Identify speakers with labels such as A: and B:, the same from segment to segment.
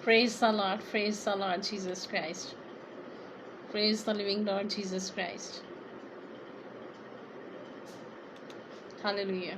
A: Praise the Lord, praise the Lord Jesus Christ. Praise the living Lord Jesus Christ. Hallelujah.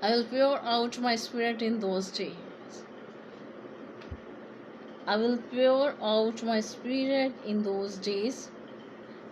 A: I will pour out my spirit in those days. I will pour out my spirit in those days.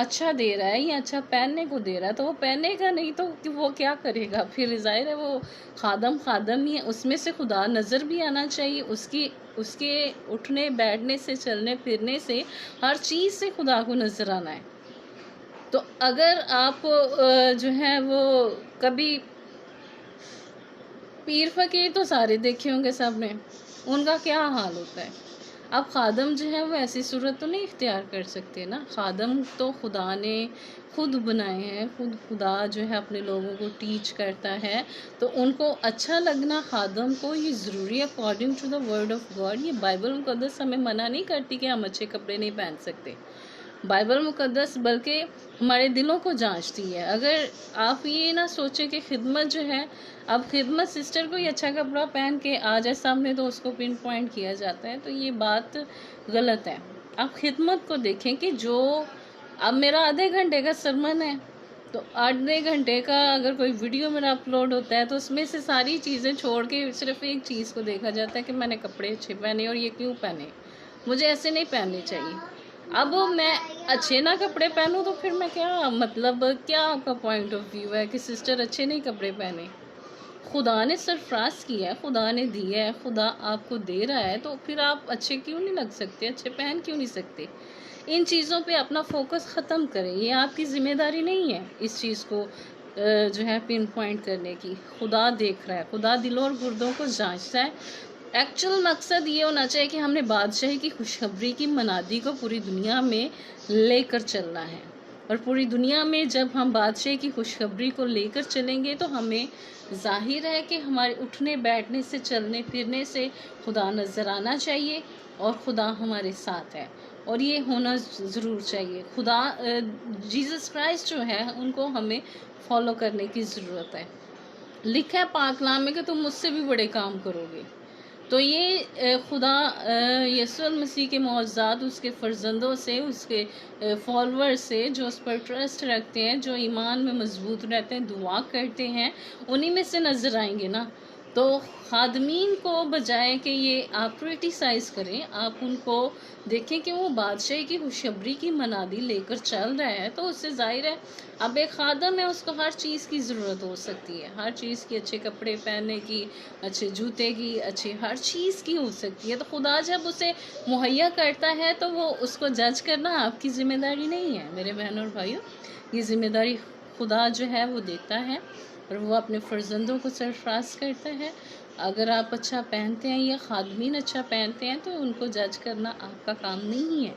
A: اچھا دے رہا ہے یا اچھا پہننے کو دے رہا ہے تو وہ پہنے گا نہیں تو وہ کیا کرے گا؟ پھر ظاہر ہے وہ خادم ہی ہے. اس میں سے خدا نظر بھی آنا چاہیے، اس کے اٹھنے بیٹھنے سے، چلنے پھرنے سے، ہر چیز سے خدا کو نظر آنا ہے. تو اگر آپ جو ہے وہ کبھی پیر فقیر تو سارے دیکھے ہوں گے سب نے، ان کا کیا حال ہوتا ہے. اب خادم جو ہے وہ ایسی صورت تو نہیں اختیار کر سکتے نا. خادم تو خدا نے خود بنائے ہیں، خود خدا جو ہے اپنے لوگوں کو ٹیچ کرتا ہے، تو ان کو اچھا لگنا خادم کو یہ ضروری ہے according to the word of God. یہ بائبل مقدس ہمیں منع نہیں کرتی کہ ہم اچھے کپڑے نہیں پہن سکتے. بائبل مقدس بلکہ ہمارے دلوں کو جانچتی ہے. اگر آپ یہ نہ سوچیں کہ خدمت جو ہے، اب خدمت سسٹر کو ہی اچھا کپڑا پہن کے آ جائے سامنے تو اس کو پن پوائنٹ کیا جاتا ہے، تو یہ بات غلط ہے. آپ خدمت کو دیکھیں کہ جو اب میرا آدھے گھنٹے کا سرمن ہے تو آدھے گھنٹے کا اگر کوئی ویڈیو میرا اپلوڈ ہوتا ہے تو اس میں سے ساری چیزیں چھوڑ کے صرف ایک چیز کو دیکھا جاتا ہے کہ میں نے کپڑے اچھے پہنے اور یہ کیوں پہنے، مجھے ایسے نہیں پہننے چاہیے. اب میں اچھے نہ کپڑے پہنوں تو پھر میں کیا مطلب، کیا آپ کا پوائنٹ آف ویو ہے کہ سسٹر اچھے نہیں کپڑے پہنے؟ خدا نے سرفراز کیا ہے، خدا نے دیا ہے، خدا آپ کو دے رہا ہے، تو پھر آپ اچھے کیوں نہیں لگ سکتے، اچھے پہن کیوں نہیں سکتے؟ ان چیزوں پہ اپنا فوکس ختم کریں. یہ آپ کی ذمہ داری نہیں ہے اس چیز کو جو ہے پن پوائنٹ کرنے کی. خدا دیکھ رہا ہے، خدا دلوں اور گردوں کو جانچتا ہے. ایکچوئل مقصد یہ ہونا چاہیے کہ ہم نے بادشاہی کی خوشخبری کی منادی کو پوری دنیا میں لے کر چلنا ہے، اور پوری دنیا میں جب ہم بادشاہی کی خوشخبری کو لے کر چلیں گے تو ہمیں ظاہر ہے کہ ہمارے اٹھنے بیٹھنے سے، چلنے پھرنے سے خدا نظر آنا چاہیے اور خدا ہمارے ساتھ ہے، اور یہ ہونا ضرور چاہیے. خدا جیزس کرائسٹ جو ہے ان کو ہمیں فالو کرنے کی ضرورت ہے. لکھا ہے پاک کلام میں کہ تم مجھ سے بھی بڑے کام کرو گے. تو یہ خدا یسوع المسیح کے معجزات اس کے فرزندوں سے، اس کے فالوور سے جو اس پر ٹرسٹ رکھتے ہیں، جو ایمان میں مضبوط رہتے ہیں، دعا کرتے ہیں، انہی میں سے نظر آئیں گے نا. تو خادمین کو بجائے کہ یہ آپ کرٹیسائز کریں، آپ ان کو دیکھیں کہ وہ بادشاہی کی خوشخبری کی منادی لے کر چل رہا ہے، تو اس سے ظاہر ہے اب ایک خادم ہے، اس کو ہر چیز کی ضرورت ہو سکتی ہے، ہر چیز کی، اچھے کپڑے پہننے کی، اچھے جوتے کی، اچھے ہر چیز کی ہو سکتی ہے. تو خدا جب اسے مہیا کرتا ہے تو وہ اس کو جج کرنا آپ کی ذمہ داری نہیں ہے میرے بہنوں اور بھائیوں. یہ ذمہ داری خدا جو ہے وہ دیتا ہے اور وہ اپنے فرزندوں کو سرفراز کرتا ہے. اگر آپ اچھا پہنتے ہیں یا خادمین اچھا پہنتے ہیں تو ان کو جج کرنا آپ کا کام نہیں ہے،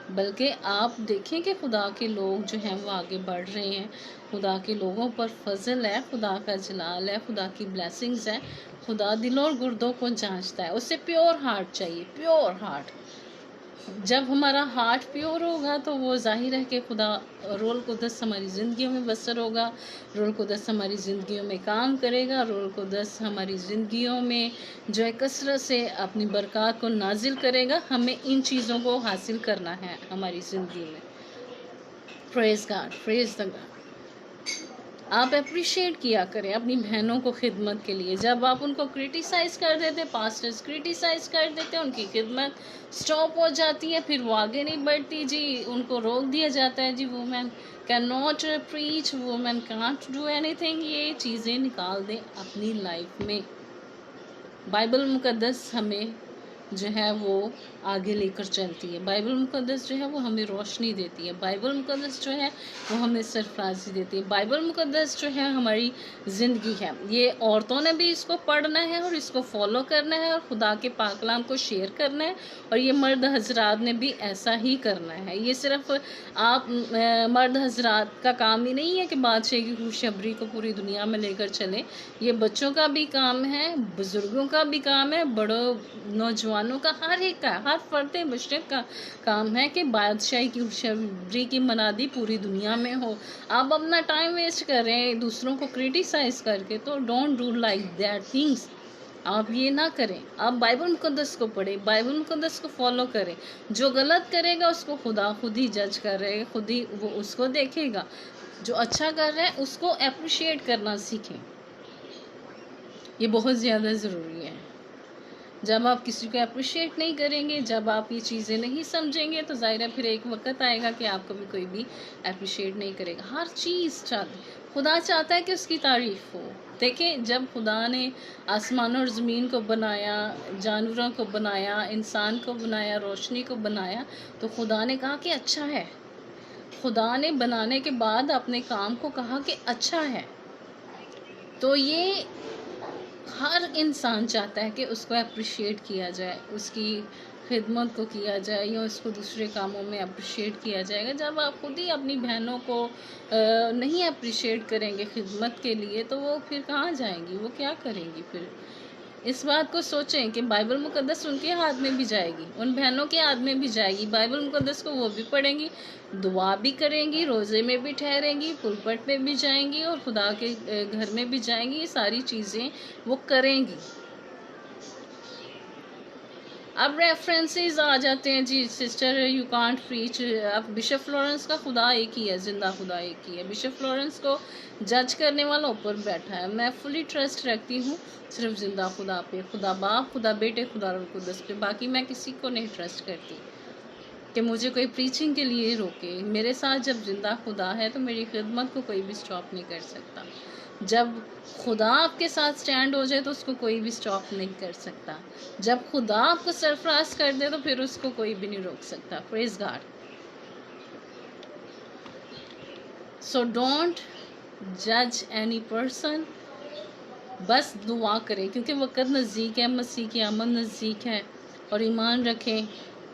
A: بلکہ آپ دیکھیں کہ خدا کے لوگ جو ہیں وہ آگے بڑھ رہے ہیں، خدا کے لوگوں پر فضل ہے، خدا کا جلال ہے، خدا کی بلیسنگز ہے. خدا دلوں اور گردوں کو جانچتا ہے. اسے پیور ہارٹ چاہیے، پیور ہارٹ. جب ہمارا ہارٹ پیور ہوگا تو وہ ظاہر ہے کہ خدا رول قدس ہماری زندگیوں میں بسر ہوگا، رول قدس ہماری زندگیوں میں کام کرے گا، رول قدس ہماری زندگیوں میں جو ہے کثرت سے اپنی برکات کو نازل کرے گا. ہمیں ان چیزوں کو حاصل کرنا ہے ہماری زندگی میں. پریز گاڈ، پریز دا گاڈ. آپ اپریشیٹ کیا کریں اپنی بہنوں کو خدمت کے لیے. جب آپ ان کو کرٹیسائز کر دیتے، پاسٹرز کرٹیسائز کر دیتے، ان کی خدمت سٹاپ ہو جاتی ہے، پھر وہ آگے نہیں بڑھتی. جی ان کو روک دیا جاتا ہے، جی women can not preach, women can't do anything. یہ چیزیں نکال دیں اپنی لائف میں. بائبل مقدس ہمیں جو ہے وہ آگے لے کر چلتی ہے. بائبل مقدس جو ہے وہ ہمیں روشنی دیتی ہے. بائبل مقدس جو ہے وہ ہمیں سرفرازی دیتی ہے. بائبل مقدس جو ہے ہماری زندگی ہے. یہ عورتوں نے بھی اس کو پڑھنا ہے اور اس کو فالو کرنا ہے اور خدا کے پاک کلام کو شیئر کرنا ہے، اور یہ مرد حضرات نے بھی ایسا ہی کرنا ہے. یہ صرف آپ مرد حضرات کا کام ہی نہیں ہے کہ بادشاہ کی خوشخبری کو پوری دنیا میں لے کر چلیں. یہ بچوں کا بھی کام ہے، بزرگوں کا بھی کام ہے، بڑوں نوجوانوں کا، ہر ایک کا، ہر فرد مشرق کا کام ہے کہ بادشاہی کی خوشخبری کی منادی پوری دنیا میں ہو. آپ اپنا ٹائم ویسٹ کر رہے ہیں دوسروں کو کرٹیسائز کر کے، تو don't do like that things. آپ یہ نہ کریں. آپ بائبل مقدس کو پڑھیں، بائبل مقدس کو فالو کریں. جو غلط کرے گا اس کو خدا خود ہی جج کر رہے گا، خود ہی وہ اس کو دیکھے گا. جو اچھا کر رہے ہیں اس کو اپریشیٹ کرنا سیکھیں. یہ بہت زیادہ ضروری ہے. جب آپ کسی کو اپریشیٹ نہیں کریں گے، جب آپ یہ چیزیں نہیں سمجھیں گے، تو ظاہر ہے پھر ایک وقت آئے گا کہ آپ کو بھی کوئی بھی اپریشیٹ نہیں کرے گا. ہر چیز خدا چاہتا ہے کہ اس کی تعریف ہو. دیکھیں، جب خدا نے آسمان اور زمین کو بنایا، جانوروں کو بنایا، انسان کو بنایا، روشنی کو بنایا، تو خدا نے کہا کہ اچھا ہے. خدا نے بنانے کے بعد اپنے کام کو کہا کہ اچھا ہے. تو یہ ہر انسان چاہتا ہے کہ اس کو اپریشیٹ کیا جائے، اس کی خدمت کو کیا جائے، یا اس کو دوسرے کاموں میں اپریشیٹ کیا جائے گا. جب آپ خود ہی اپنی بہنوں کو نہیں اپریشیٹ کریں گے خدمت کے لیے، تو وہ پھر کہاں جائیں گی، وہ کیا کریں گی پھر؟ اس بات کو سوچیں کہ بائبل مقدس ان کے ہاتھ میں بھی جائے گی، ان بہنوں کے ہاتھ میں بھی جائے گی. بائبل مقدس کو وہ بھی پڑھیں گی، دعا بھی کریں گی، روزے میں بھی ٹھہریں گی، پلپٹ میں بھی جائیں گی، اور خدا کے گھر میں بھی جائیں گی. یہ ساری چیزیں وہ کریں گی. اب ریفرنسز آ جاتے ہیں، جی سسٹر یو کانٹ پریچ. اب بشپ فلورنس کا خدا ایک ہی ہے، زندہ خدا ایک ہی ہے. بشپ فلورنس کو جج کرنے والا اوپر بیٹھا ہے. میں فلی ٹرسٹ رکھتی ہوں صرف زندہ خدا پہ، خدا باپ، خدا بیٹے، خدا روح القدس پہ. باقی میں کسی کو نہیں ٹرسٹ کرتی کہ مجھے کوئی پریچنگ کے لیے روکے. میرے ساتھ جب زندہ خدا ہے تو میری خدمت کو کوئی بھی سٹاپ نہیں کر سکتا. جب خدا آپ کے ساتھ سٹینڈ ہو جائے تو اس کو کوئی بھی سٹاپ نہیں کر سکتا. جب خدا آپ کو سرفراز کر دے تو پھر اس کو کوئی بھی نہیں روک سکتا. پریز گاڈ. سو ڈونٹ جج اینی پرسن. بس دعا کریں، کیونکہ وقت نزدیک ہے، مسیح کی آمد نزدیک ہے. اور ایمان رکھیں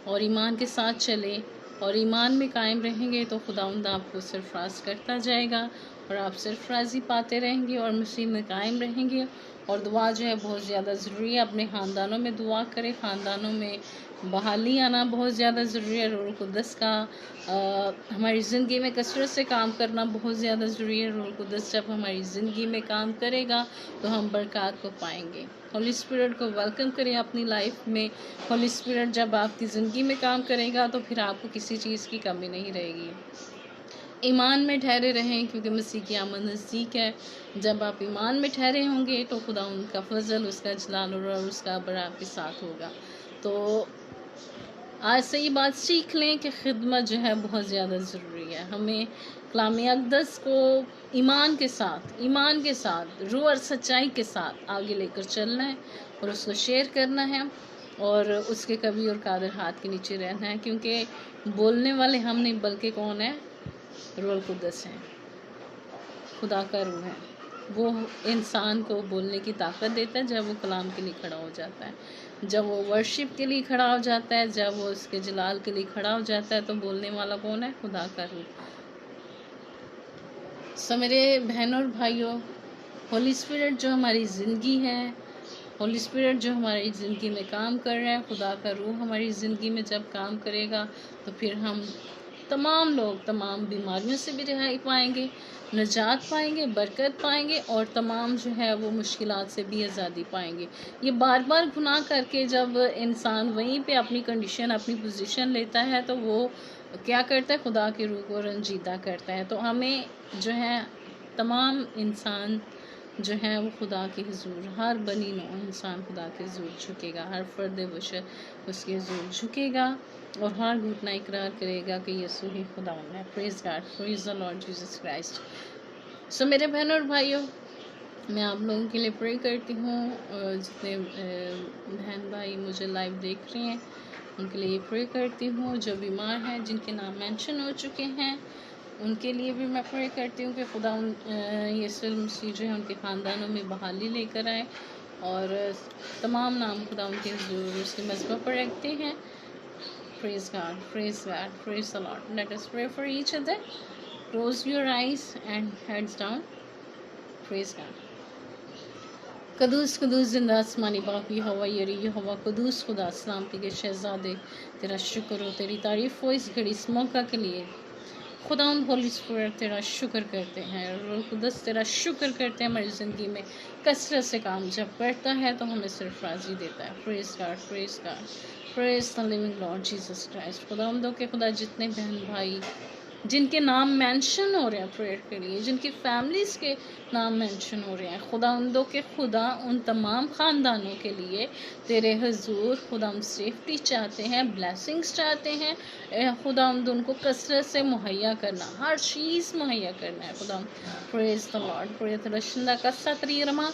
A: اور ایمان کے ساتھ چلیں، اور ایمان میں قائم رہیں گے تو خداوند آپ کو سرفراز کرتا جائے گا، اور آپ سرفرازی پاتے رہیں گے اور مسیح میں قائم رہیں گے. اور دعا جو ہے بہت زیادہ ضروری ہے. اپنے خاندانوں میں دعا کریں، خاندانوں میں بحالی آنا بہت زیادہ ضروری ہے. روح القدس کا ہماری زندگی میں کثرت سے کام کرنا بہت زیادہ ضروری ہے. روح القدس جب ہماری زندگی میں کام کرے گا تو ہم برکات کو پائیں گے. ہولی اسپرٹ کو ویلکم کریں اپنی لائف میں. ہولی اسپرٹ جب آپ کی زندگی میں کام کرے گا تو پھر آپ کو کسی چیز کی کمی نہیں رہے گی. ایمان میں ٹھہرے رہیں، کیونکہ مسیح کی آمد نزدیک ہے. جب آپ ایمان میں ٹھہرے ہوں گے تو خدا ان کا فضل، اس کا جلال اور اس کا بڑا آپ کے ساتھ ہوگا. تو آج سے یہ بات سیکھ لیں کہ خدمت جو ہے بہت زیادہ ضروری ہے. ہمیں کلام اقدس کو ایمان کے ساتھ روح اور سچائی کے ساتھ آگے لے کر چلنا ہے، اور اس کو شیئر کرنا ہے، اور اس کے کبھی اور قادر ہاتھ کے نیچے رہنا ہے. کیونکہ بولنے والے ہم نہیں، بلکہ کون ہے؟ روح القدس ہے، خدا کا روح ہے. وہ انسان کو بولنے کی طاقت دیتا ہے جب وہ کلام کے لیے کھڑا ہو جاتا ہے، جب وہ ورشپ کے لیے کھڑا ہو جاتا ہے، جب وہ اس کے جلال کے لیے کھڑا ہو جاتا ہے. تو بولنے والا کون ہے؟ خدا کا روح. سو میرے بہنوں اور بھائیوں، ہولی اسپرٹ جو ہماری زندگی ہے، ہولی اسپرٹ جو ہماری زندگی میں کام کر رہا ہے، خدا کا روح ہماری زندگی میں جب کام کرے گا تو پھر ہم تمام لوگ تمام بیماریوں سے بھی رہائی پائیں گے، نجات پائیں گے، برکت پائیں گے، اور تمام جو ہے وہ مشکلات سے بھی آزادی پائیں گے. یہ بار بار گناہ کر کے جب انسان وہیں پہ اپنی کنڈیشن، اپنی پوزیشن لیتا ہے تو وہ کیا کرتا ہے؟ خدا کے روح کو رنجیدہ کرتا ہے. تو ہمیں جو ہے تمام انسان جو ہے وہ خدا کے حضور، ہر بنی نوع انسان خدا کے حضور جھکے گا، ہر فرد بشر اس کے حضور جھکے گا، اور ہر گھٹنا اقرار کرے گا کہ یسوع ہی خدا ہے. پریز گاڈ، پریز دی لارڈ جیسس کرائسٹ. سو میرے بہنوں اور بھائیوں، میں آپ لوگوں کے لیے پرے کرتی ہوں. جتنے بہن بھائی مجھے لائیو دیکھ رہے ہیں ان کے لیے پرے کرتی ہوں. جو بیمار ہیں، جن کے نام مینشن ہو چکے ہیں، ان کے لیے بھی میں پرے کرتی ہوں کہ خدا یسوع مسیح جو ہے ان کے خاندانوں میں بحالی لے کر آئے، اور تمام نام خدا ان کے حضور اس کے مذبح پر رکھتے ہیں. Praise God, praise God, praise the Lord. Let us pray for each other. Close your eyes and heads down. Praise God. قدوس قدوس زندہ آسمانی باپ یہوہ یری یہوہ قدوس خدا، سلامتی کے شہزادے، تیرا شکر ہو، تیری تعریف ہو اس گھڑی، اس موقع کے لیے. خدا ہولی اسپرٹ تیرا شکر کرتے ہیں، روح القدس تیرا شکر کرتے ہیں. ہماری زندگی میں کثرت سے کام جب کرتا ہے تو ہمیں صرف راضی دیتا ہے. پریز گاڈ، پریز گاڈ، پریز دی لیونگ لارڈ جیسس کرائسٹ. خدا کے خدا جتنے بہن بھائی جن کے نام مینشن ہو رہے ہیں پریئر کے لیے، جن کی فیملیز کے نام مینشن ہو رہے ہیں، خداوندوں کے خدا ان تمام خاندانوں کے لیے تیرے حضور خداوند سیفٹی چاہتے ہیں، بلیسنگز چاہتے ہیں، خداوند ان کو کثرت سے مہیا کرنا، ہر چیز مہیا کرنا ہے خداوند. پریز دی لارڈ. پریز دی شندا کا ستریرما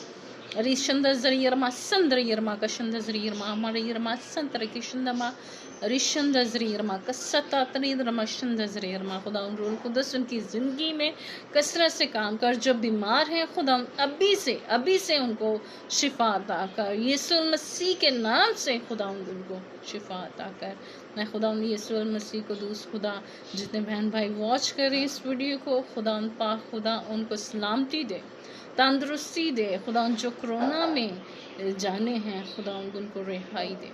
A: ریشند زریرما سندریرما کا شند زریرما مریرما سنتر کی شندما ریشند زریرما کا ستا تریرما شند زریرما. خدا روح القدس ان کی زندگی میں کثرت سے کام کر، جو بیمار ہیں خدا ابھی سے ان کو شفا عطا کر، یسوع المسیح کے نام سے خدا ان کو شفا عطا کر. میں خدا یسوع المسیح کو دوست خدا جتنے بہن بھائی واچ کر رہے ہیں اس ویڈیو کو، خدا پاک خدا ان کو سلامتی دے، تندرستی دے. خدا جو کرونا میں جانے ہیں خدا ان کو رہائی دے.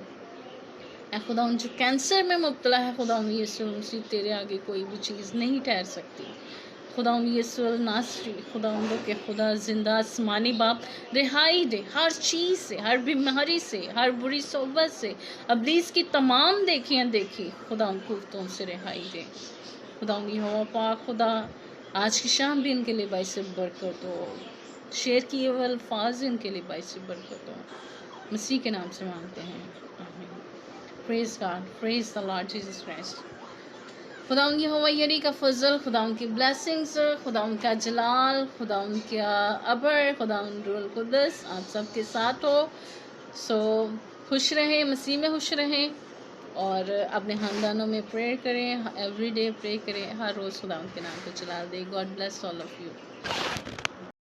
A: اے خدا جو کینسر میں مبتلا ہے، خدا یسوع المسیح تیرے آگے کوئی بھی چیز نہیں ٹھہر سکتی. خدا یسوع الناصری خدا کے خدا زندہ آسمانی باپ رہائی دے ہر چیز سے، ہر بیماری سے، ہر بری صحبت سے، ابلیس کی تمام دیکھی خدا قوتوں سے رہائی دے. خدا یہوہ پاک خدا آج کی شام بھی ان کے لیے باعث برکت ہو، شیئر کیے ہوئے الفاظ ان کے لیے باعث برکت ہو. مسیح کے نام سے مانگتے ہیں، آمین. پریز گاڈ. پریز دی لارڈ جیسس کرائسٹ. خدا ان یہوہ یری کا فضل، خدا ان کی بلیسنگز، خدا ان کا جلال، خدا ان کا ابر، خدا ان روح القدس آپ سب کے ساتھ ہو. خوش رہیں، مسیح میں خوش رہیں، اور اپنے خاندانوں میں پریئر کریں، ایوری ڈے پرے کریں، ہر روز خدا ان کے نام کو جلال دے. God bless all of you.